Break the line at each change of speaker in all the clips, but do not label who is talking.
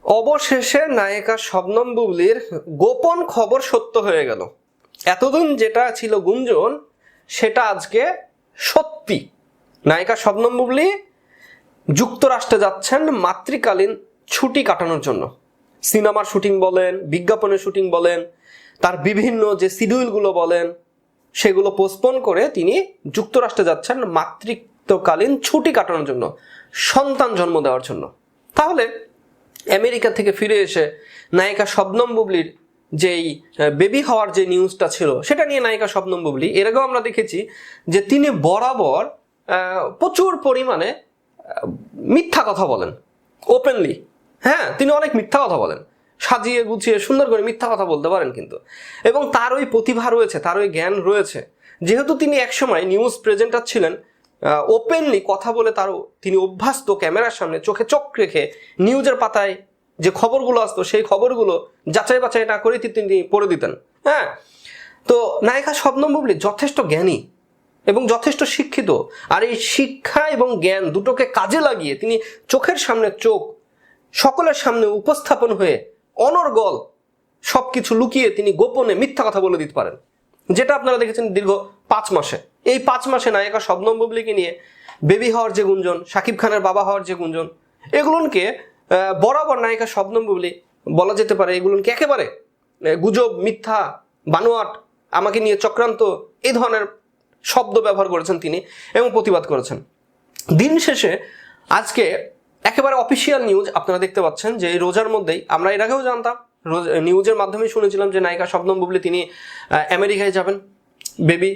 অবশেষে নায়িকা শবনম বুবলির গোপন খবর সত্য হয়ে গেল। এতদিন যেটা ছিল গুঞ্জন সেটা আজকে সত্যি। নায়িকা শবনম বুবলি যুক্তরাষ্ট্রে যাচ্ছেন মাতৃকালীন ছুটি কাটানোর জন্য। সিনেমার শুটিং বলেন, বিজ্ঞাপনের শুটিং বলেন, তার বিভিন্ন যে শিডিউলগুলো বলেন সেগুলো পোস্টপোন করে তিনি যুক্তরাষ্ট্রে যাচ্ছেন মাতৃত্বকালীন ছুটি কাটানোর জন্য, সন্তান জন্ম দেওয়ার জন্য। তাহলে আমেরিকা থেকে ফিরে এসে নায়িকা শবনম বুবলির যেই বেবি হওয়ার যে নিউজটা ছিল সেটা নিয়ে নায়িকা শবনম বুবলি এর আগেও আমরা দেখেছি যে তিনি বরাবর প্রচুর পরিমাণে মিথ্যা কথা বলেন ওপেনলি। হ্যাঁ, তিনি অনেক মিথ্যা কথা বলেন, সাজিয়ে গুছিয়ে সুন্দর করে মিথ্যা কথা বলতে পারেন কিন্তু, এবং তার ওই প্রতিভা রয়েছে, তার ওই জ্ঞান রয়েছে। যেহেতু তিনি একসময় নিউজ প্রেজেন্টার ছিলেন, ওপেনলি কথা বলে তিনি অভ্যস্ত ক্যামেরার সামনে চোখে চোখ রেখে নিউজের পাতায় যে খবরগুলো আসতো সেই খবরগুলো যাচাই বাছাই না করে তিনি পড়ে দিতেন। হ্যাঁ, তো নায়িকা শবনম বুবলি যথেষ্ট জ্ঞানী এবং যথেষ্ট শিক্ষিত, আর এই শিক্ষা এবং জ্ঞান দুটোকে কাজে লাগিয়ে তিনি চোখের সামনে চোখ সকলের সামনে উপস্থাপন হয়ে অনর্গল সবকিছু লুকিয়ে তিনি গোপনে মিথ্যা কথা বলে দিতে পারেন, যেটা আপনারা দেখেছেন দীর্ঘ 5 মাসে। এই 5 মাসে নায়িকা শবনম বুবলিকে নিয়ে বেবি হওয়ার যে গুঞ্জন, শাকিব খানের বাবা হওয়ার যে গুঞ্জন, এগুলোকে বরাবর নায়িকা শবনম বুবলি বলা যেতে পারে এগুলোকে একেবারে গুজব, মিথ্যা, বানোয়াট, আমাকে নিয়ে চক্রান্ত, এই ধরনের শব্দ ব্যবহার করেছেন তিনি এবং প্রতিবাদ করেছেন। দিন শেষে আজকে একেবারে অফিসিয়াল নিউজ আপনারা দেখতে পাচ্ছেন যে এই রোজার মধ্যেই, আমরা এর আগেও জানতাম, নিউজের মাধ্যমে শুনেছিলাম যে নায়িকা শবনম বুবলি তিনি আমেরিকায় যাবেন বেবি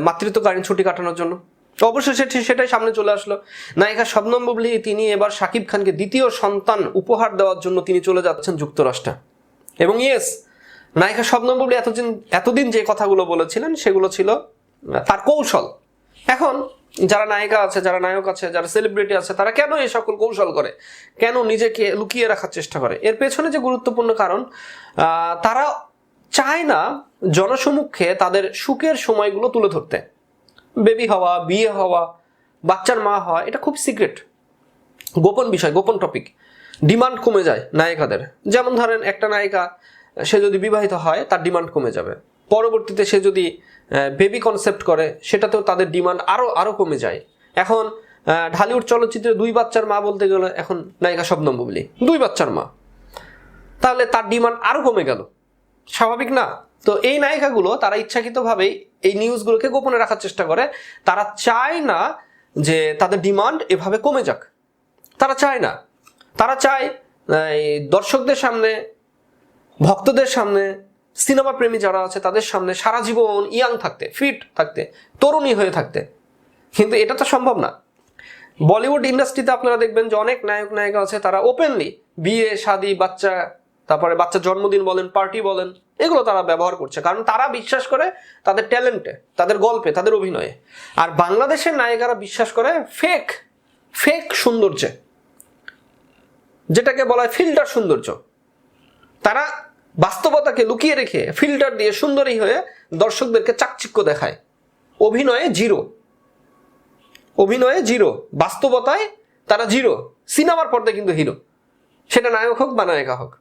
মাতৃত্বকালীন ছুটি কাটানোর জন্য। অবশ্যই সেটাই সামনে চলে আসলো। নায়িকা শবনম বুবলি তিনি এবার শাকিব খানকে দ্বিতীয় সন্তান উপহার দেওয়ার জন্য তিনি চলে যাচ্ছেন যুক্তরাষ্ট্রে। এবং ইয়েস, নায়িকা শবনম বুবলি এতদিন যে কথাগুলো বলেছিলেন সেগুলো ছিল তার কৌশল। এখন যারা নায়িকা আছে, যারা নায়ক আছে, যারা সেলিব্রিটি আছে, তারা কেন এই সকল কৌশল করে, কেন নিজেকে লুকিয়ে রাখার চেষ্টা করে, এর পেছনে যে গুরুত্বপূর্ণ কারণ, তারা চায় না জনসমক্ষে তাদের সুখের সময়গুলো তুলে ধরতে। বেবি হওয়া, বিয়ে হওয়া, বাচ্চার মা হওয়া, এটা খুব সিক্রেট, গোপন বিষয়, গোপন টপিক। ডিমান্ড কমে যায় নায়িকাদের। যেমন ধরেন একটা নায়িকা সে যদি বিবাহিত হয় তার ডিমান্ড কমে যাবে, পরবর্তীতে সে যদি বেবি কনসেপ্ট করে সেটাতেও তাদের ডিমান্ড আরো কমে যায়। এখন ঢালিউড চলচ্চিত্রে 2 বাচ্চার মা বলতে গেলে এখন নায়িকা শবনম বুবলি 2 বাচ্চার মা, তাহলে তার ডিমান্ড আরো কমে গেল, স্বাভাবিক না? তো এই নায়িকাগুলো তারা ইচ্ছাকৃতভাবেই এই নিউজগুলোকে গোপনে রাখার চেষ্টা করে। তারা চায় না যে তাদের ডিমান্ড এভাবে কমে যাক, তারা চায় না। তারা চায় দর্শকদের সামনে, ভক্তদের সামনে, সিনেমা প্রেমী যারা আছে তাদের সামনে সারা জীবন ইয়াং থাকতে, ফিট থাকতে, তরুণী হয়ে থাকতে। কিন্তু এটা তো সম্ভব না। বলিউড ইন্ডাস্ট্রিতে আপনারা দেখবেন যে অনেক নায়ক নায়িকা আছে তারা ওপেনলি বিয়ে, শাদী, বাচ্চা, তারপরে বাচ্চার জন্মদিন বলেন, পার্টি বলেন, এগুলো তারা ব্যবহার করছে, কারণ তারা বিশ্বাস করে তাদের ট্যালেন্টে, তাদের গল্পে, তাদের অভিনয়ে। আর বাংলাদেশের নায়িকারা বিশ্বাস করে ফেক সৌন্দর্যে, যেটাকে বলা হয় ফিল্টার সৌন্দর্য। তারা বাস্তবতাকে লুকিয়ে রেখে ফিল্টার দিয়ে সুন্দরী হয়ে দর্শকদেরকে চাকচিক্য দেখায়। অভিনয়ে জিরো, বাস্তবতায় তারা জিরো, সিনেমার পর্দায় কিন্তু হিরো, সেটা নায়ক হোক বা নায়িকা হোক।